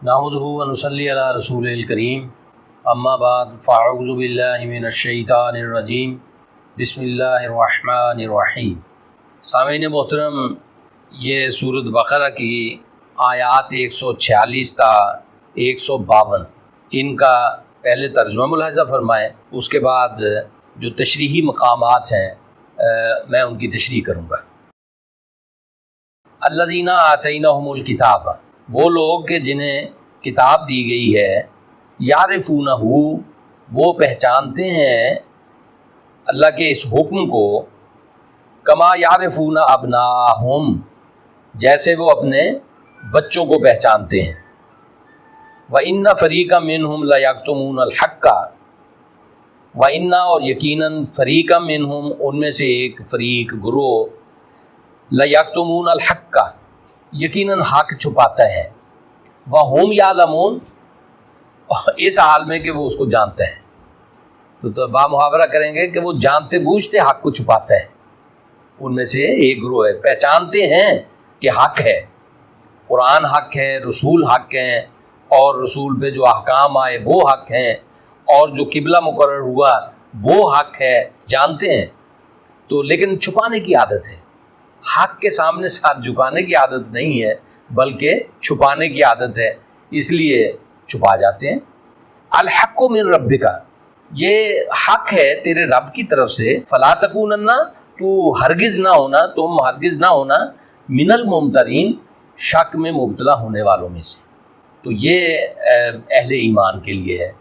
نحمدہ و نصلی علی رسول الکریم اما بعد فاعوذ باللہ من الشیطان الرجیم بسم اللہ الرحمن الرحیم۔ سامعین محترم، یہ سورۃ بقرہ کی آیات 146 تا 152 ان کا پہلے ترجمہ ملاحظہ فرمائیں، اس کے بعد جو تشریحی مقامات ہیں میں ان کی تشریح کروں گا۔ الذین آتیناہم الکتاب، وہ لوگ کہ جنہیں کتاب دی گئی ہے، یعرفونہ، وہ پہچانتے ہیں اللہ کے اس حکم کو، کما یعرفون ابناءہم، جیسے وہ اپنے بچوں کو پہچانتے ہیں۔ وَإِنَّ فَرِيقًا مِّنْهُمْ لَيَكْتُمُونَ الْحَقَّ، وَإِنَّ، اور یقیناً، فَرِيقًا مِّنْهُمْ، ان میں سے ایک فریق، گروہ، لَيَكْتُمُونَ الْحَقَّ، یقیناً حق چھپاتا ہے، وَهُمْ يَعْلَمُونَ، اس حال میں کہ وہ اس کو جانتا ہے۔ تو با محاورہ کریں گے کہ وہ جانتے بوجھتے حق کو چھپاتا ہے۔ ان میں سے ایک گروہ ہے، پہچانتے ہیں کہ حق ہے، قرآن حق ہے، رسول حق ہیں، اور رسول پہ جو احکام آئے وہ حق ہیں، اور جو قبلہ مقرر ہوا وہ حق ہے، جانتے ہیں، تو لیکن چھپانے کی عادت ہے۔ حق کے سامنے ساتھ جھکانے کی عادت نہیں ہے، بلکہ چھپانے کی عادت ہے، اس لیے چھپا جاتے ہیں۔ الحق من ربک، یہ حق ہے تیرے رب کی طرف سے، فلا تکونن، تو ہرگز نہ ہونا، تم ہرگز نہ ہونا، من الممترین، شک میں مبتلا ہونے والوں میں سے۔ تو یہ اہل ایمان کے لیے ہے۔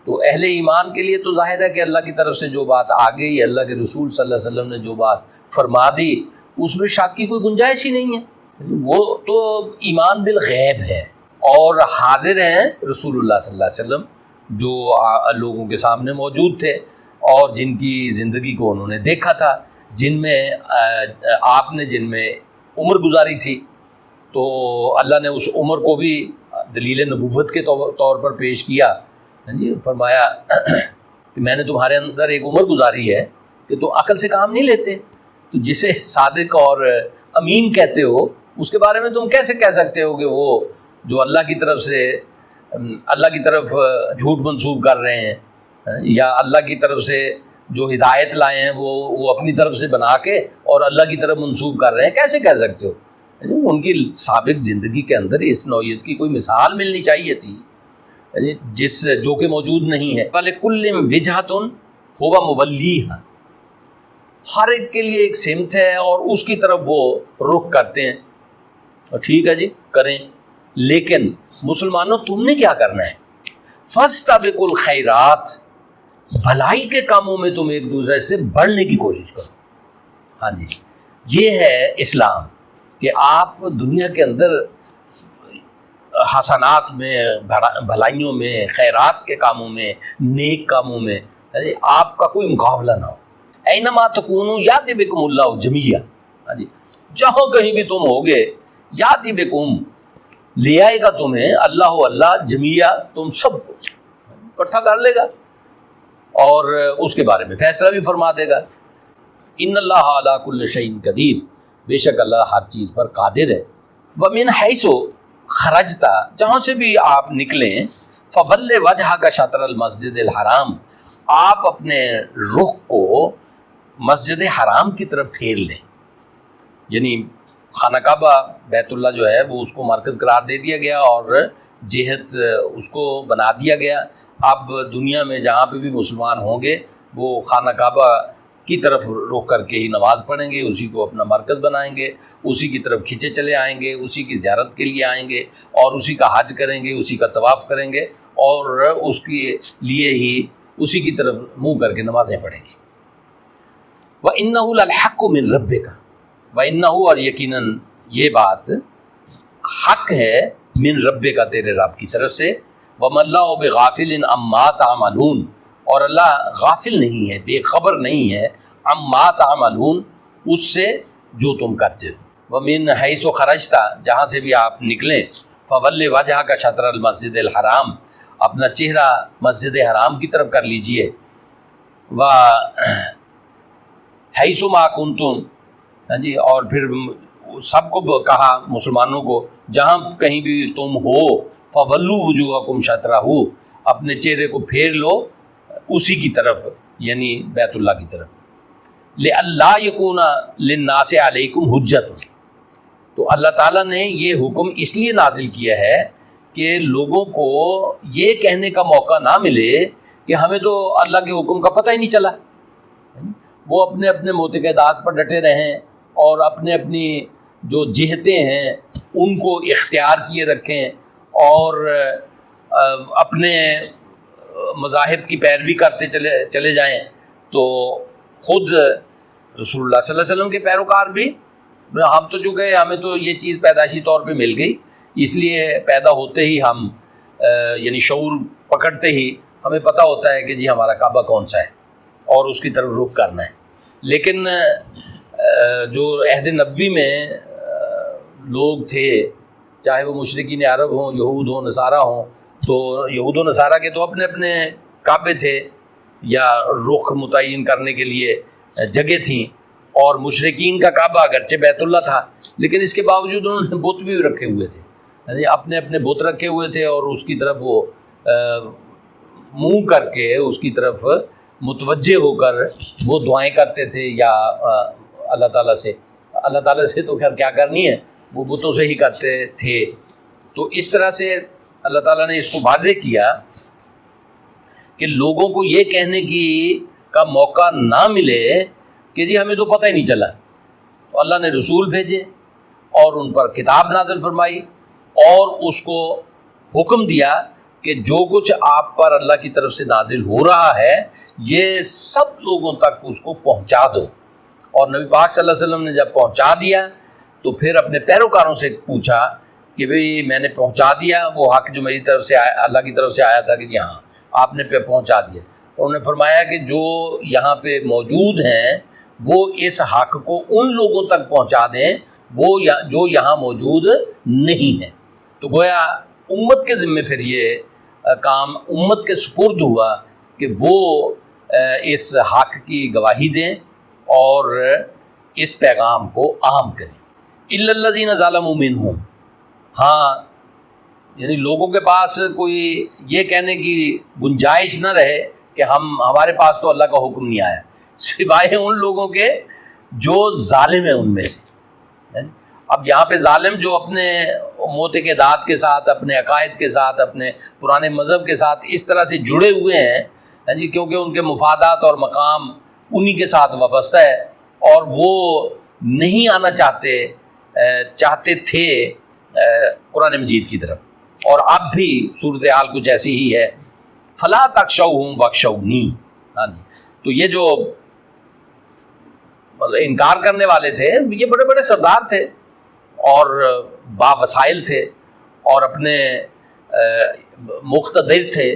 تو اہل ایمان کے لیے تو ظاہر ہے کہ اللہ کی طرف سے جو بات آ گئی، اللہ کے رسول صلی اللہ علیہ وسلم نے جو بات فرما دی، اس میں شک کی کوئی گنجائش ہی نہیں ہے۔ وہ تو ایمان بالغیب ہے، اور حاضر ہیں رسول اللہ صلی اللہ علیہ وسلم جو لوگوں کے سامنے موجود تھے، اور جن کی زندگی کو انہوں نے دیکھا تھا، جن میں آپ نے جن میں عمر گزاری تھی، تو اللہ نے اس عمر کو بھی دلیل نبوت کے طور پر پیش کیا۔ فرمایا کہ میں نے تمہارے اندر ایک عمر گزاری ہے کہ تو عقل سے کام نہیں لیتے، تو جسے صادق اور امین کہتے ہو، اس کے بارے میں تم کیسے کہہ سکتے ہو کہ وہ جو اللہ کی طرف جھوٹ منسوب کر رہے ہیں، یا اللہ کی طرف سے جو ہدایت لائے ہیں وہ اپنی طرف سے بنا کے اور اللہ کی طرف منسوب کر رہے ہیں، کیسے کہہ سکتے ہو؟ ان کی سابق زندگی کے اندر اس نوعیت کی کوئی مثال ملنی چاہیے تھی، جو کہ موجود نہیں ہے۔ وَلِكُلٍّ وِجْهَةٌ هُوَ مُوَلِّيهَا، ہر ایک کے لیے ایک سمت ہے اور اس کی طرف وہ رخ کرتے ہیں، اور ٹھیک ہے جی، کریں، لیکن مسلمانوں تم نے کیا کرنا ہے؟ فَاسْتَبِقُوا الْخَيْرَاتِ، بھلائی کے کاموں میں تم ایک دوسرے سے بڑھنے کی کوشش کرو۔ ہاں جی، یہ ہے اسلام، کہ آپ دنیا کے اندر حسنات میں، بھلائیوں میں، خیرات کے کاموں میں، نیک کاموں میں آپ کا کوئی مقابلہ نہ ہو۔ اینما تکونوا یاتی بکم اللہ جمیعا، ہاں جی، جہاں کہیں بھی تم ہوگے، یاتی بکم، لے آئے گا تمہیں اللہ جمیعا، تم سب کو اکٹھا کر لے گا، اور اس کے بارے میں فیصلہ بھی فرما دے گا۔ ان اللہ علی کل شیء قدیر، بے شک اللہ ہر چیز پر قادر ہے۔ ومن حیث خرجتا، جہاں سے بھی آپ نکلیں، فول وجہک شطر المسجد الحرام، آپ اپنے رخ کو مسجد حرام کی طرف پھیر لیں، یعنی خانہ کعبہ بیت اللہ جو ہے وہ اس کو مرکز قرار دے دیا گیا، اور جہت اس کو بنا دیا گیا۔ اب دنیا میں جہاں پہ بھی مسلمان ہوں گے، وہ خانہ کعبہ کی طرف رخ کر کے ہی نماز پڑھیں گے، اسی کو اپنا مرکز بنائیں گے، اسی کی طرف کھینچے چلے آئیں گے، اسی کی زیارت کے لیے آئیں گے، اور اسی کا حج کریں گے، اسی کا طواف کریں گے، اور اس کے لیے ہی اسی کی طرف منہ کر کے نمازیں پڑھیں گے۔ وَإِنَّهُ لَلْحَقُّ مِن رَبِّكَ، وَإِنَّهُ، اور یقیناً یہ بات حق ہے، من ربک، تیرے رب کی طرف سے، وَمَا اللَّهُ بِغَافِلٍ عَمَّا تَعْمَلُونَ، اور اللہ غافل نہیں ہے، بے خبر نہیں ہے، عَمَّا تَعْمَلُونَ، اس سے جو تم کرتے ہو۔ وَمِنْ حَيْثُ خَرَجْتَ، جہاں سے بھی آپ نکلیں، فَوَلِّ وَجْهَكَ شَطْرَ الْمَسْجِدِ الْحَرَامِ، اپنا چہرہ مسجد حرام کی طرف کر لیجئے۔ حیث ما کنتم، ہاں جی، اور پھر سب کو کہا مسلمانوں کو، جہاں کہیں بھی تم ہو، فولوا وجوہکم شطرہ، اپنے چہرے کو پھیر لو اسی کی طرف، یعنی بیت اللہ کی طرف۔ لئلا یکون للناس علیکم حجۃ، تو اللہ تعالیٰ نے یہ حکم اس لیے نازل کیا ہے کہ لوگوں کو یہ کہنے کا موقع نہ ملے کہ ہمیں تو اللہ کے حکم کا پتہ ہی نہیں چلا۔ وہ اپنے اپنے معتقدات پر ڈٹے رہیں اور اپنے اپنی جو جہتیں ہیں ان کو اختیار کیے رکھیں اور اپنے مذاہب کی پیروی کرتے چلے جائیں۔ تو خود رسول اللہ صلی اللہ علیہ وسلم کے پیروکار بھی، ہم تو چونکہ ہمیں تو یہ چیز پیدائشی طور پہ مل گئی، اس لیے پیدا ہوتے ہی ہم یعنی شعور پکڑتے ہی ہمیں پتہ ہوتا ہے کہ جی ہمارا کعبہ کون سا ہے اور اس کی طرف رخ کرنا ہے۔ لیکن جو عہد نبوی میں لوگ تھے، چاہے وہ مشرکین عرب ہوں، یہود ہوں، نصارہ ہوں، تو یہود و نصارہ کے تو اپنے اپنے کعبے تھے یا رخ متعین کرنے کے لیے جگہ تھیں، اور مشرکین کا کعبہ اگرچہ بیت اللہ تھا لیکن اس کے باوجود انہوں نے بت بھی رکھے ہوئے تھے، یعنی اپنے اپنے بت رکھے ہوئے تھے اور اس کی طرف وہ منہ کر کے اس کی طرف متوجہ ہو کر وہ دعائیں کرتے تھے، یا اللہ تعالیٰ سے تو خیر کیا کرنی ہے، وہ بتوں سے ہی کرتے تھے۔ تو اس طرح سے اللہ تعالیٰ نے اس کو واضح کیا کہ لوگوں کو یہ کہنے کا موقع نہ ملے کہ جی ہمیں تو پتہ ہی نہیں چلا۔ تو اللہ نے رسول بھیجے اور ان پر کتاب نازل فرمائی اور اس کو حکم دیا کہ جو کچھ آپ پر اللہ کی طرف سے نازل ہو رہا ہے یہ سب لوگوں تک اس کو پہنچا دو۔ اور نبی پاک صلی اللہ علیہ وسلم نے جب پہنچا دیا تو پھر اپنے پیروکاروں سے پوچھا کہ بھئی میں نے پہنچا دیا وہ حق جو میری طرف سے آیا، اللہ کی طرف سے آیا تھا، کہ جی ہاں آپ نے پہنچا دیا۔ اور انہوں نے فرمایا کہ جو یہاں پہ موجود ہیں وہ اس حق کو ان لوگوں تک پہنچا دیں وہ جو یہاں موجود نہیں ہیں۔ تو گویا امت کے ذمے پھر یہ کام امت کے سپرد ہوا کہ وہ اس حق کی گواہی دیں اور اس پیغام کو عام کریں۔ الا الذین ظلموا منہم، ہاں یعنی لوگوں کے پاس کوئی یہ کہنے کی گنجائش نہ رہے کہ ہمارے پاس تو اللہ کا حکم نہیں آیا، سوائے ان لوگوں کے جو ظالم ہیں ان میں سے۔ اب یہاں پہ ظالم جو اپنے معتقدات کے ساتھ، اپنے عقائد کے ساتھ، اپنے پرانے مذہب کے ساتھ اس طرح سے جڑے ہوئے ہیں جی، کیونکہ ان کے مفادات اور مقام انہی کے ساتھ وابستہ ہے اور وہ نہیں آنا چاہتے تھے قرآن مجید کی طرف، اور اب بھی صورتحال کچھ ایسی ہی ہے۔ فلا تخشوہم واخشونی، تو یہ جو انکار کرنے والے تھے یہ بڑے بڑے سردار تھے اور با وسائل تھے اور اپنے مقتدر تھے،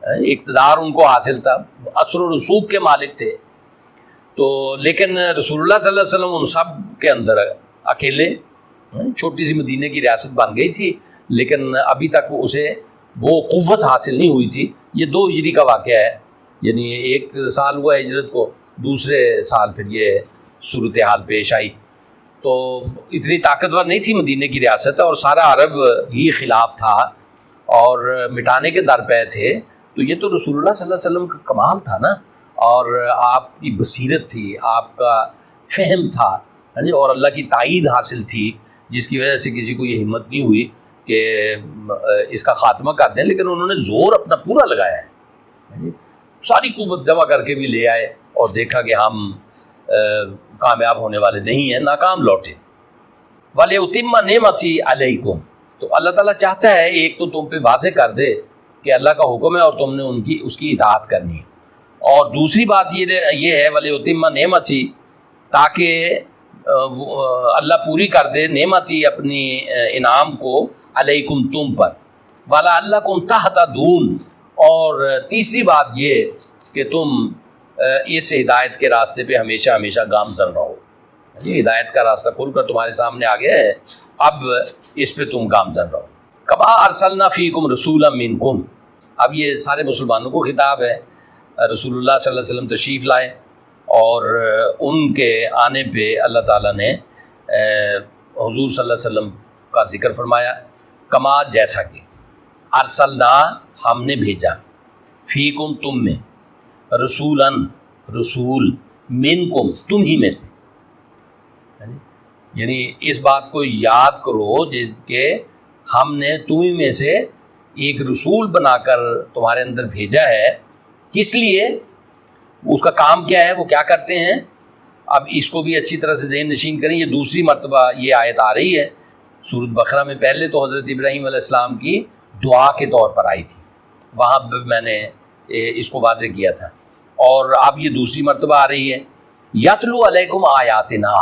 اقتدار ان کو حاصل تھا، اثر و رسوخ کے مالک تھے۔ تو لیکن رسول اللہ صلی اللہ علیہ وسلم ان سب کے اندر اکیلے، چھوٹی سی مدینے کی ریاست بن گئی تھی لیکن ابھی تک اسے وہ قوت حاصل نہیں ہوئی تھی۔ یہ 2 ہجری کا واقعہ ہے، یعنی 1 سال ہوا ہجرت کو، دوسرے سال پھر یہ صورتحال پیش آئی۔ تو اتنی طاقتور نہیں تھی مدینے کی ریاست اور سارا عرب ہی خلاف تھا اور مٹانے کے در پہ تھے۔ تو یہ تو رسول اللہ صلی اللہ علیہ وسلم کا کمال تھا نا، اور آپ کی بصیرت تھی، آپ کا فہم تھا اور اللہ کی تائید حاصل تھی، جس کی وجہ سے کسی کو یہ ہمت نہیں ہوئی کہ اس کا خاتمہ کر دیں، لیکن انہوں نے زور اپنا پورا لگایا ہے، ساری قوت جمع کر کے بھی لے آئے اور دیکھا کہ ہم کامیاب ہونے والے نہیں ہیں، ناکام لوٹے۔ وَلِيُتِمَّ نِعْمَتِي عَلَيْكُمْ، تو اللہ تعالیٰ چاہتا ہے ایک تو تم پہ واضح کر دے کہ اللہ کا حکم ہے اور تم نے اس کی اطاعت کرنی ہے، اور دوسری بات یہ ہے وَلِيُتِمَّ نِعْمَتِي، تاکہ اللہ پوری کر دے نعمتی اپنی انعام کو علیکم تم پر، وَلَعَلَّكُمْ تَهْتَدُونَ، اور تیسری بات یہ کہ تم اس ہدایت کے راستے پہ ہمیشہ ہمیشہ گامزن رہو۔ یہ ہدایت کا راستہ کھل کر تمہارے سامنے آ گیا ہے، اب اس پہ تم گامزن رہو۔ کما ارسلنا فیکم رسولا منکم، اب یہ سارے مسلمانوں کو خطاب ہے۔ رسول اللہ صلی اللہ علیہ وسلم تشریف لائے اور ان کے آنے پہ اللہ تعالیٰ نے حضور صلی اللہ علیہ وسلم کا ذکر فرمایا، کما جیسا کہ، ارسلنا ہم نے بھیجا، فیکم تم میں، رسولن رسول، منکم تم ہی میں سے، یعنی اس بات کو یاد کرو جس کہ ہم نے تمہیں میں سے ایک رسول بنا کر تمہارے اندر بھیجا ہے۔ کس لیے؟ اس کا کام کیا ہے، وہ کیا کرتے ہیں؟ اب اس کو بھی اچھی طرح سے ذہن نشین کریں، یہ دوسری مرتبہ یہ آیت آ رہی ہے سورۃ بقرہ میں۔ پہلے تو حضرت ابراہیم علیہ السلام کی دعا کے طور پر آئی تھی، وہاں میں نے اس کو واضح کیا تھا، اور اب یہ دوسری مرتبہ آ رہی ہے۔ یتلو علیکم آیاتنا،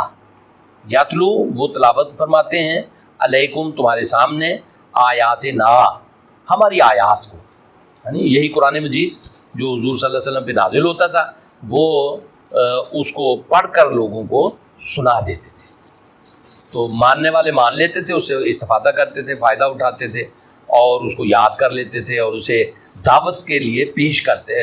یتلو وہ تلاوت فرماتے ہیں، علیکم تمہارے سامنے، آیاتنا ہماری آیات کو، یعنی یہی قرآن مجید جو حضور صلی اللہ علیہ وسلم پہ نازل ہوتا تھا، وہ اس کو پڑھ کر لوگوں کو سنا دیتے تھے، تو ماننے والے مان لیتے تھے، اس سے استفادہ کرتے تھے، فائدہ اٹھاتے تھے، اور اس کو یاد کر لیتے تھے، اور اسے دعوت کے لیے پیش کرتے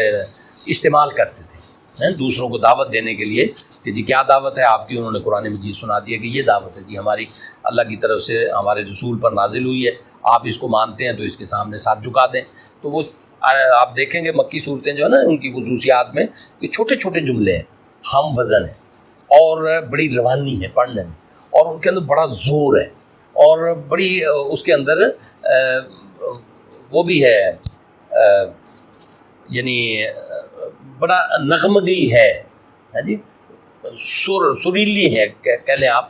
استعمال کرتے تھے، دوسروں کو دعوت دینے کے لیے کہ جی کیا دعوت ہے آپ کی؟ انہوں نے قرآن مجید سنا دیا کہ یہ دعوت ہے جی ہماری اللہ کی طرف سے ہمارے رسول پر نازل ہوئی ہے، آپ اس کو مانتے ہیں تو اس کے سامنے ساتھ جھکا دیں۔ تو وہ آپ دیکھیں گے مکی صورتیں جو ہے نا، ان کی خصوصیات میں یہ چھوٹے چھوٹے جملے ہیں، ہم وزن ہیں، اور بڑی روانی ہے پڑھنے میں، اور ان کے اندر بڑا زور ہے، اور بڑی اس کے اندر وہ بھی ہے، یعنی بڑا نغمگی ہے جی، سریلی ہے کہہ لیں آپ،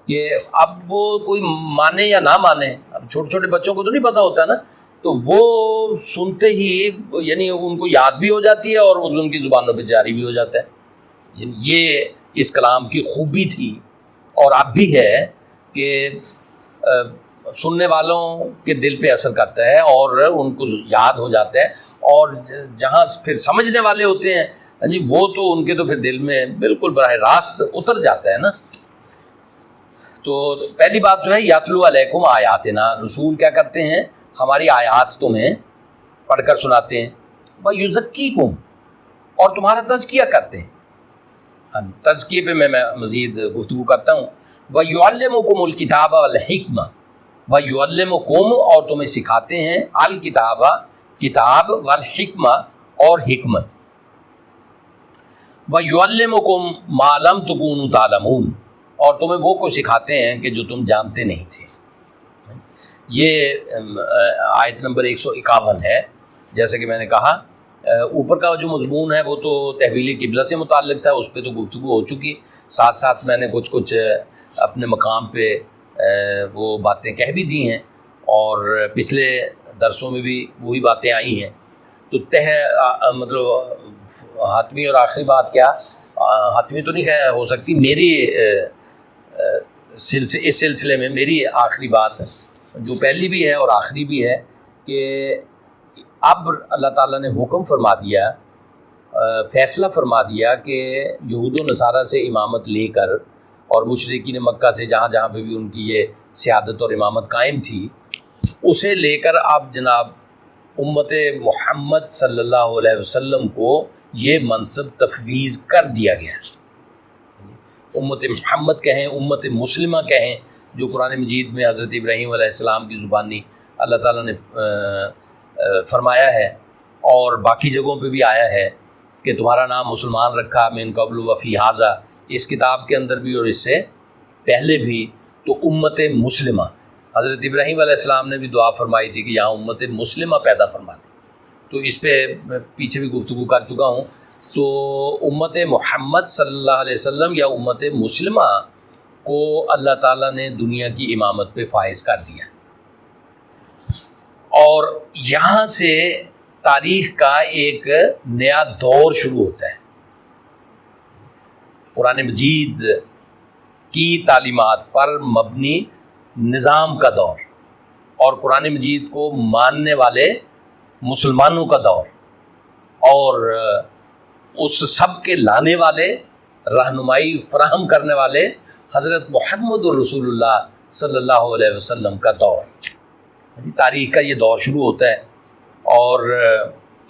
کہ اب وہ کوئی مانے یا نہ مانے، اب چھوٹے چھوٹے بچوں کو تو نہیں پتہ ہوتا نا، تو وہ سنتے ہی یعنی ان کو یاد بھی ہو جاتی ہے، اور ان کی زبانوں پہ جاری بھی ہو جاتا ہے۔ یعنی یہ اس کلام کی خوبی تھی، اور اب بھی ہے کہ سننے والوں کے دل پہ اثر کرتا ہے، اور ان کو یاد ہو جاتا ہے، اور جہاں پھر سمجھنے والے ہوتے ہیں جی وہ تو ان کے تو پھر دل میں بالکل براہ راست اتر جاتا ہے نا۔ تو پہلی بات جو ہے یتلو علیکم آیاتنا، رسول کیا کرتے ہیں؟ ہماری آیات تمہیں پڑھ کر سناتے ہیں، وَيُزَكِّيكُمْ اور تمہارا تزکیہ کرتے ہیں۔ ہاں جی، تزکیے پہ میں مزید گفتگو کرتا ہوں۔ وَيُعَلِّمُكُمُ الْكِتَابَ وَالْحِكْمَةَ، وَيُعَلِّمُكُمْ اور تمہیں سکھاتے ہیں، الکتاب کتاب، والحکمہ اور حکمت، وَيُعَلِّمُكُمْ مَا لَمْ تَكُونُوا تَعْلَمُونَ اور تمہیں وہ کو سکھاتے ہیں کہ جو تم جانتے نہیں تھے۔ یہ آیت نمبر 151 ہے۔ جیسے کہ میں نے کہا اوپر کا جو مضمون ہے وہ تو تحویل قبلہ سے متعلق تھا، اس پہ تو گفتگو ہو چکی، ساتھ ساتھ میں نے کچھ اپنے مقام پہ وہ باتیں کہہ بھی دی ہیں، اور پچھلے درسوں میں بھی وہی باتیں آئی ہیں۔ تو مطلب حاتمی اور آخری بات کیا، حاتمی تو نہیں ہو سکتی، میری اس سلسلے میں میری آخری بات جو پہلی بھی ہے اور آخری بھی ہے کہ اب اللہ تعالیٰ نے حکم فرما دیا، فیصلہ فرما دیا کہ یہود و نصارہ سے امامت لے کر، اور مشرکین مکہ سے جہاں جہاں پہ بھی ان کی یہ سیادت اور امامت قائم تھی، اسے لے کر اب جناب امت محمد صلی اللہ علیہ وسلم کو یہ منصب تفویض کر دیا گیا۔ امت محمد کہیں، امت مسلمہ کہیں، جو قرآن مجید میں حضرت ابراہیم علیہ السلام کی زبانی اللہ تعالیٰ نے فرمایا ہے، اور باقی جگہوں پہ بھی آیا ہے کہ تمہارا نام مسلمان رکھا من قبل وفی ھذا، اس کتاب کے اندر بھی اور اس سے پہلے بھی۔ تو امت مسلمہ، حضرت ابراہیم علیہ السلام نے بھی دعا فرمائی تھی کہ یہاں امت مسلمہ پیدا فرما دی، تو اس پہ میں پیچھے بھی گفتگو کر چکا ہوں۔ تو امت محمد صلی اللہ علیہ وسلم یا امت مسلمہ کو اللہ تعالیٰ نے دنیا کی امامت پہ فائز کر دیا، اور یہاں سے تاریخ کا ایک نیا دور شروع ہوتا ہے، قرآن مجید کی تعلیمات پر مبنی نظام کا دور، اور قرآن مجید کو ماننے والے مسلمانوں کا دور، اور اس سب کے لانے والے، رہنمائی فراہم کرنے والے حضرت محمد الرسول اللہ صلی اللہ علیہ وسلم کا دور۔ تاریخ کا یہ دور شروع ہوتا ہے، اور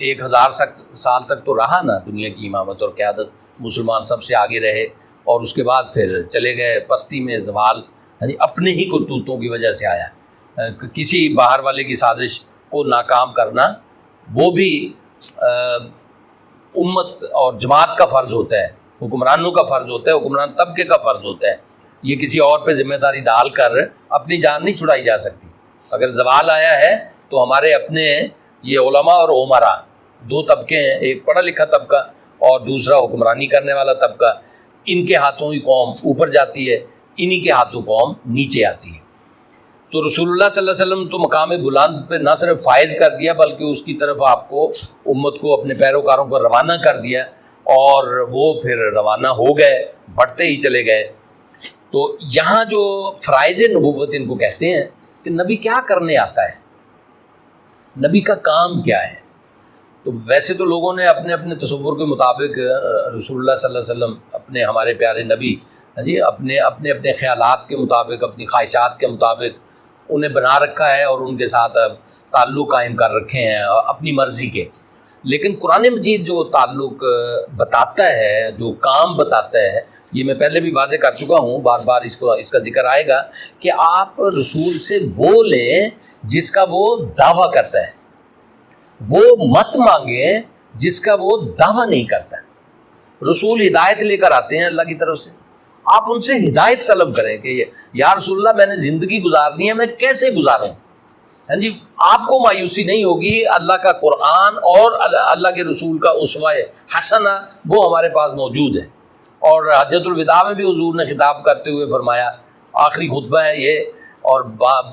1000 سال تک تو رہا نا دنیا کی امامت اور قیادت، مسلمان سب سے آگے رہے، اور اس کے بعد پھر چلے گئے پستی میں، زوال اپنے ہی کرتوتوں کی وجہ سے آیا، کسی باہر والے کی سازش کو ناکام کرنا وہ بھی امت اور جماعت کا فرض ہوتا ہے، حکمرانوں کا فرض ہوتا ہے، حکمران طبقے کا فرض ہوتا ہے. یہ کسی اور پہ ذمہ داری ڈال کر اپنی جان نہیں چھڑائی جا سکتی. اگر زوال آیا ہے تو ہمارے اپنے یہ علماء اور عمراء دو طبقے ہیں، ایک پڑھا لکھا طبقہ اور دوسرا حکمرانی کرنے والا طبقہ. ان کے ہاتھوں ہی قوم اوپر جاتی ہے، انہی کے ہاتھوں قوم نیچے آتی ہے. تو رسول اللہ صلی اللہ علیہ وسلم تو مقام بلند پہ نہ صرف فائز کر دیا بلکہ اس کی طرف آپ کو امت کو اپنے پیروکاروں کو روانہ کر دیا، اور وہ پھر روانہ ہو گئے، بڑھتے ہی چلے گئے. تو یہاں جو فرائض نبوت ان کو کہتے ہیں کہ نبی کیا کرنے آتا ہے، نبی کا کام کیا ہے. تو ویسے تو لوگوں نے اپنے اپنے تصور کے مطابق رسول اللہ صلی اللہ علیہ وسلم اپنے ہمارے پیارے نبی جی اپنے اپنے اپنے خیالات کے مطابق، اپنی خواہشات کے مطابق انہیں بنا رکھا ہے اور ان کے ساتھ تعلق قائم کر رکھے ہیں اپنی مرضی کے. لیکن قرآن مجید جو تعلق بتاتا ہے، جو کام بتاتا ہے، یہ میں پہلے بھی واضح کر چکا ہوں، بار بار اس کا ذکر آئے گا کہ آپ رسول سے وہ لیں جس کا وہ دعویٰ کرتا ہے، وہ مت مانگیں جس کا وہ دعویٰ نہیں کرتا. رسول ہدایت لے کر آتے ہیں اللہ کی طرف سے، آپ ان سے ہدایت طلب کریں کہ یا رسول اللہ میں نے زندگی گزارنی ہے، میں کیسے گزاروں. ہاں جی، آپ کو مایوسی نہیں ہوگی. اللہ کا قرآن اور اللہ کے رسول کا اسوہ حسنہ وہ ہمارے پاس موجود ہے. اور حجۃ الوداع میں بھی حضور نے خطاب کرتے ہوئے فرمایا، آخری خطبہ ہے یہ، اور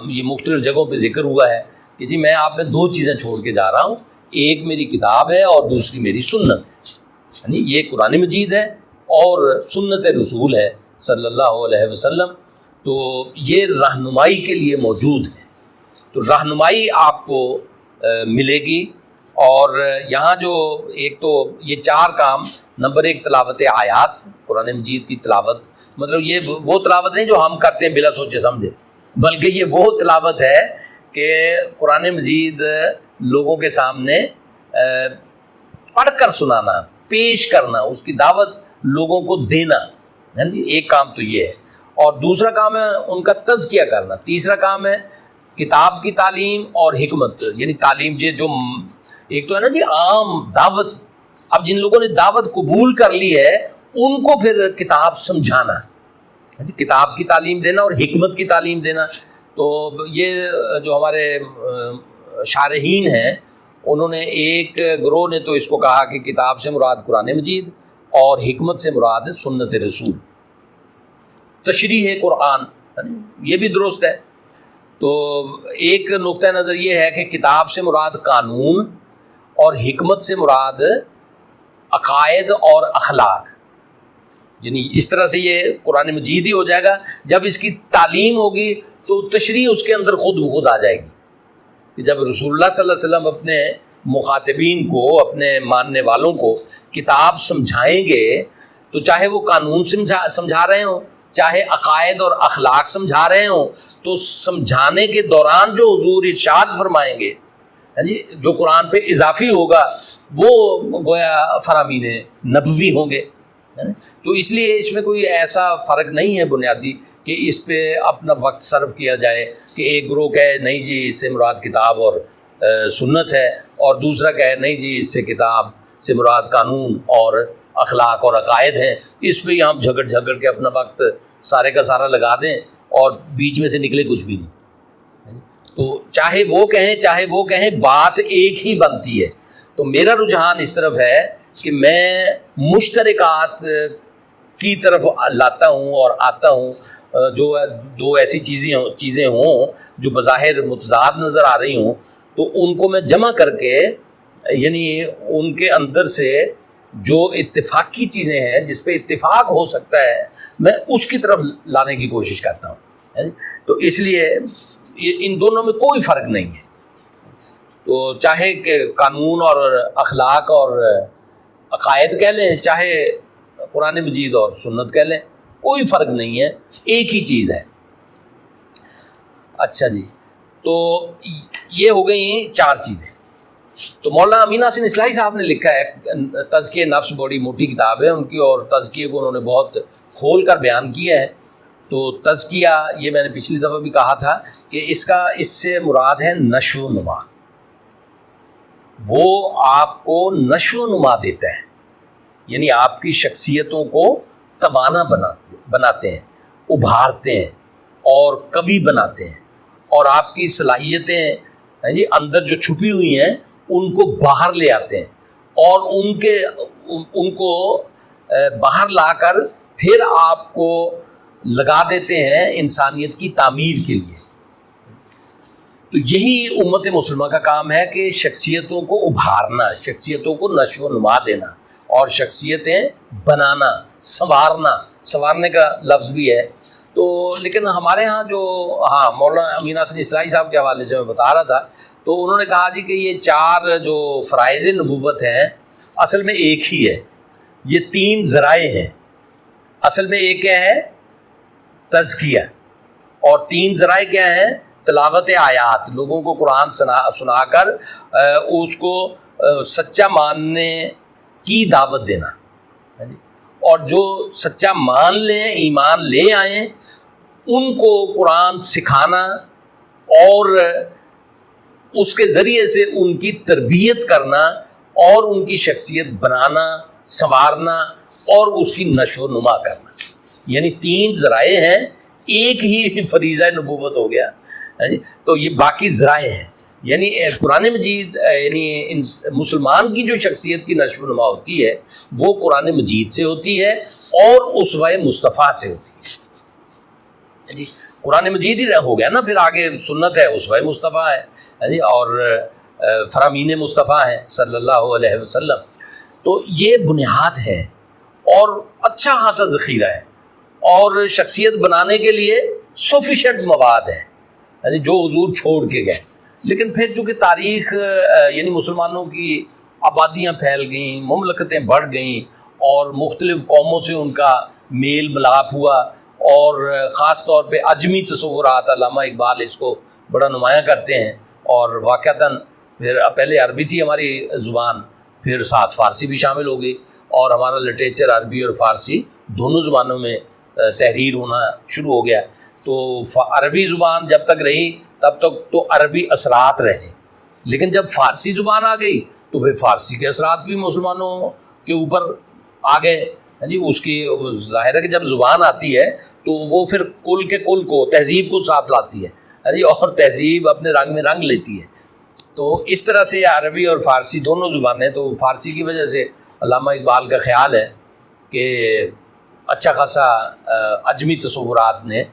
یہ مختلف جگہوں پہ ذکر ہوا ہے کہ جی میں آپ میں دو چیزیں چھوڑ کے جا رہا ہوں، ایک میری کتاب ہے اور دوسری میری سنت ہے. یعنی یہ قرآن مجید ہے اور سنت رسول ہے صلی اللہ علیہ وسلم. تو یہ رہنمائی کے لیے موجود ہے. تو رہنمائی آپ کو ملے گی. اور یہاں جو ایک تو یہ چار کام، نمبر ایک تلاوت آیات، قرآن مجید کی تلاوت، مطلب یہ وہ تلاوت نہیں جو ہم کرتے ہیں بلا سوچے سمجھے، بلکہ یہ وہ تلاوت ہے کہ قرآن مجید لوگوں کے سامنے پڑھ کر سنانا، پیش کرنا، اس کی دعوت لوگوں کو دینا. ایک کام تو یہ ہے. اور دوسرا کام ہے ان کا تزکیہ کرنا. تیسرا کام ہے کتاب کی تعلیم اور حکمت، یعنی تعلیم جو ایک تو ہے نا جی عام دعوت. اب جن لوگوں نے دعوت قبول کر لی ہے ان کو پھر کتاب سمجھانا، کتاب کی تعلیم دینا اور حکمت کی تعلیم دینا. تو یہ جو ہمارے شارحین ہیں انہوں نے ایک گروہ نے تو اس کو کہا کہ کتاب سے مراد قرآن مجید اور حکمت سے مراد سنت رسول، تشریح قرآن، یہ بھی درست ہے. تو ایک نقطہ نظر یہ ہے کہ کتاب سے مراد قانون اور حکمت سے مراد عقائد اور اخلاق. یعنی اس طرح سے یہ قرآن مجید ہی ہو جائے گا. جب اس کی تعلیم ہوگی تو تشریح اس کے اندر خود بخود آ جائے گی. کہ جب رسول اللہ صلی اللہ علیہ وسلم اپنے مخاطبین کو، اپنے ماننے والوں کو کتاب سمجھائیں گے تو چاہے وہ قانون سمجھا رہے ہوں، چاہے عقائد اور اخلاق سمجھا رہے ہوں، تو سمجھانے کے دوران جو حضور ارشاد فرمائیں گے جو قرآن پہ اضافی ہوگا وہ گویا فرامین نبوی ہوں گے. تو اس لیے اس میں کوئی ایسا فرق نہیں ہے بنیادی کہ اس پہ اپنا وقت صرف کیا جائے کہ ایک گروہ کہے نہیں جی اس سے مراد کتاب اور سنت ہے، اور دوسرا کہے نہیں جی اس سے کتاب سے مراد قانون اور اخلاق اور عقائد ہیں. اس پہ ہی ہم جھگڑ کے اپنا وقت سارے کا سارا لگا دیں اور بیچ میں سے نکلے کچھ بھی نہیں. تو چاہے وہ کہیں بات ایک ہی بنتی ہے. تو میرا رجحان اس طرف ہے کہ میں مشترکات کی طرف لاتا ہوں اور آتا ہوں. جو دو ایسی چیزیں ہوں جو بظاہر متضاد نظر آ رہی ہوں تو ان کو میں جمع کر کے، یعنی ان کے اندر سے جو اتفاقی چیزیں ہیں جس پہ اتفاق ہو سکتا ہے میں اس کی طرف لانے کی کوشش کرتا ہوں. تو اس لیے ان دونوں میں کوئی فرق نہیں ہے. تو چاہے کہ قانون اور اخلاق اور عقائد کہہ لیں، چاہے قرآن مجید اور سنت کہہ لیں، کوئی فرق نہیں ہے، ایک ہی چیز ہے. اچھا جی، تو یہ ہو گئی چار چیزیں. تو مولانا امین حسین اصلاحی صاحب نے لکھا ہے تزکیہ نفس، بڑی موٹی کتاب ہے ان کی، اور تزکیے کو انہوں نے بہت کھول کر بیان کیا ہے. تو تزکیہ یہ میں نے پچھلی دفعہ بھی کہا تھا کہ اس سے مراد ہے نشو و نما. وہ آپ کو نشو و نما دیتا ہے، یعنی آپ کی شخصیتوں کو توانا بناتے ہیں، ابھارتے ہیں اور قوی بناتے ہیں، اور آپ کی صلاحیتیں اندر جو چھپی ہوئی ہیں ان کو باہر لے آتے ہیں، اور ان کو باہر لا کر پھر آپ کو لگا دیتے ہیں انسانیت کی تعمیر کے لیے۔ تو یہی امت مسلمہ کا کام ہے کہ شخصیتوں کو ابھارنا، شخصیتوں کو نشو و نما دینا، اور شخصیتیں بنانا، سنوارنے کا لفظ بھی ہے۔ تو لیکن ہمارے ہاں جو مولانا امین حسن اصلاحی صاحب کے حوالے سے میں بتا رہا تھا، تو انہوں نے کہا جی کہ یہ 4 جو فرائض نبوت ہیں اصل میں ایک ہی ہے، یہ 3 ذرائع ہیں۔ اصل میں ایک کیا ہے؟ تزکیہ، اور 3 ذرائع کیا ہیں؟ تلاوت آیات، لوگوں کو قرآن سنا کر اس کو سچا ماننے کی دعوت دینا، اور جو سچا مان لیں، ایمان لے آئیں، ان کو قرآن سکھانا اور اس کے ذریعے سے ان کی تربیت کرنا اور ان کی شخصیت بنانا، سنوارنا اور اس کی نشو و نما کرنا۔ یعنی 3 ذرائع ہیں، ایک ہی فریضہ نبوت ہو گیا۔ تو یہ باقی ذرائع ہیں، یعنی قرآن مجید، یعنی مسلمان کی جو شخصیت کی نشو و نما ہوتی ہے وہ قرآن مجید سے ہوتی ہے اور اسوہ مصطفیٰ سے ہوتی ہے۔ قرآن مجید ہی ہو گیا نا، پھر آگے سنت ہے، اسوہ مصطفیٰ ہے، اور فرامین مصطفیٰ ہے صلی اللہ علیہ وسلم۔ تو یہ بنیاد ہے اور اچھا خاصا ذخیرہ ہے، اور شخصیت بنانے کے لیے سفیشینٹ مواد ہے جو حضور چھوڑ کے گئے۔ لیکن پھر چونکہ تاریخ، یعنی مسلمانوں کی آبادیاں پھیل گئیں، مملکتیں بڑھ گئیں، اور مختلف قوموں سے ان کا میل ملاپ ہوا، اور خاص طور پہ عجمی تصورات، علامہ اقبال اس کو بڑا نمایاں کرتے ہیں، اور واقعتاً پھر پہلے عربی تھی ہماری زبان، پھر ساتھ فارسی بھی شامل ہو گئی، اور ہمارا لٹریچر عربی اور فارسی دونوں زبانوں میں تحریر ہونا شروع ہو گیا۔ تو عربی زبان جب تک رہی تب تک تو عربی اثرات رہے، لیکن جب فارسی زبان آ گئی تو پھر فارسی کے اثرات بھی مسلمانوں کے اوپر آ گئے۔ اس کی ظاہر ہے کہ جب زبان آتی ہے تو وہ پھر کل کے کل کو، تہذیب کو ساتھ لاتی ہے، اور تہذیب اپنے رنگ میں رنگ لیتی ہے۔ تو اس طرح سے عربی اور فارسی دونوں زبانیں، تو فارسی کی وجہ سے علامہ اقبال کا خیال ہے کہ اچھا خاصا عجمی تصورات نے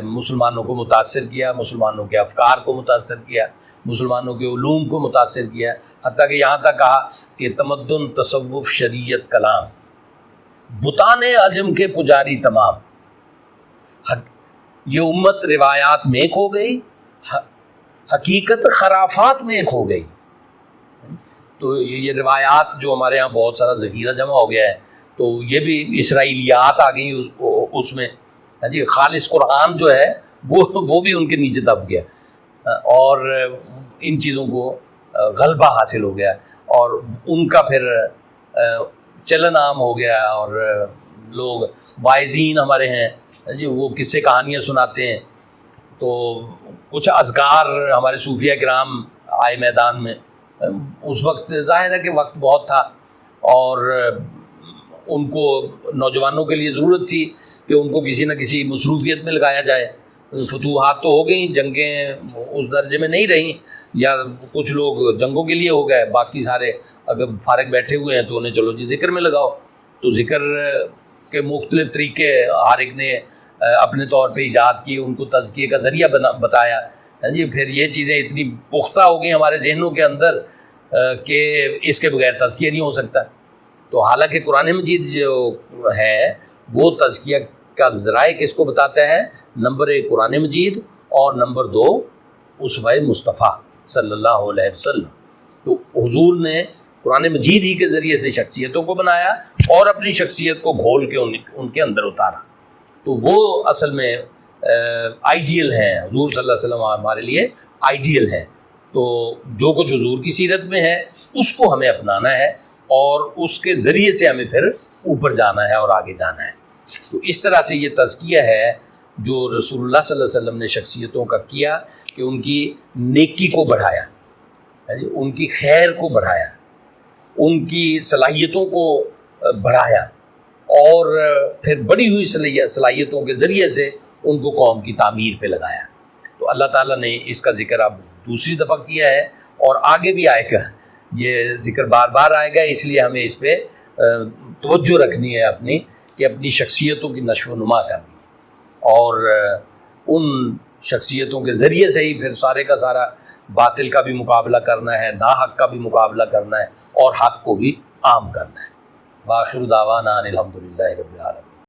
مسلمانوں کو متاثر کیا، مسلمانوں کے افکار کو متاثر کیا، مسلمانوں کے علوم کو متاثر کیا، حتیٰ کہ یہاں تک کہا کہ تمدن، تصوف، شریعت، کلام، بتان عجم کے پجاری تمام، یہ امت روایات میں کھو گئی، حقیقت خرافات میں کھو گئی۔ تو یہ روایات جو ہمارے ہاں بہت سارا ذخیرہ جمع ہو گیا ہے، تو یہ بھی اسرائیلیات آ گئی اس میں۔ خالص قرآن جو ہے وہ بھی ان کے نیچے دب گیا، اور ان چیزوں کو غلبہ حاصل ہو گیا، اور ان کا پھر چلن عام ہو گیا، اور لوگ واعظین ہمارے ہیں وہ قصے کہانیاں سناتے ہیں۔ تو کچھ اذکار ہمارے صوفیہ کرام آئے میدان میں، اس وقت ظاہر ہے کہ وقت بہت تھا، اور ان کو نوجوانوں کے لیے ضرورت تھی کہ ان کو کسی نہ کسی مصروفیت میں لگایا جائے۔ فتوحات تو ہو گئیں، جنگیں اس درجے میں نہیں رہیں، یا کچھ لوگ جنگوں کے لیے ہو گئے، باقی سارے اگر فارغ بیٹھے ہوئے ہیں تو انہیں چلو جی ذکر میں لگاؤ۔ تو ذکر کے مختلف طریقے ہر ایک نے اپنے طور پہ ایجاد کیے، ان کو تزکیے کا ذریعہ بتایا۔ پھر یہ چیزیں اتنی پختہ ہو گئی ہمارے ذہنوں کے اندر کہ اس کے بغیر تزکیہ نہیں ہو سکتا۔ تو حالانکہ قرآن مجید جو ہے وہ تزکیہ کا ذرائع کس کو بتاتا ہے؟ نمبر 1 قرآن مجید، اور نمبر 2 اسوہ مصطفیٰ صلی اللہ علیہ وسلم۔ تو حضور نے قرآن مجید ہی کے ذریعے سے شخصیتوں کو بنایا اور اپنی شخصیت کو گھول کے ان کے اندر اتارا۔ تو وہ اصل میں آئیڈیل ہیں، حضور صلی اللہ علیہ وسلم ہمارے لیے آئیڈیل ہیں۔ تو جو کچھ حضور کی سیرت میں ہے اس کو ہمیں اپنانا ہے، اور اس کے ذریعے سے ہمیں پھر اوپر جانا ہے اور آگے جانا ہے۔ تو اس طرح سے یہ تزکیہ ہے جو رسول اللہ صلی اللہ علیہ وسلم نے شخصیتوں کا کیا، کہ ان کی نیکی کو بڑھایا، ان کی خیر کو بڑھایا، ان کی صلاحیتوں کو بڑھایا، اور پھر بڑی ہوئی صلاحیتوں کے ذریعے سے ان کو قوم کی تعمیر پہ لگایا۔ تو اللہ تعالیٰ نے اس کا ذکر اب دوسری دفعہ کیا ہے، اور آگے بھی آئے گا، یہ ذکر بار بار آئے گا، اس لیے ہمیں اس پہ توجہ رکھنی ہے اپنی، کہ اپنی شخصیتوں کی نشو و نما کرنی ہے، اور ان شخصیتوں کے ذریعے سے ہی پھر سارے کا سارا باطل کا بھی مقابلہ کرنا ہے، ناحق کا بھی مقابلہ کرنا ہے، اور حق کو بھی عام کرنا ہے۔ وآخر دعوانا ان الحمد للہ رب العالمین۔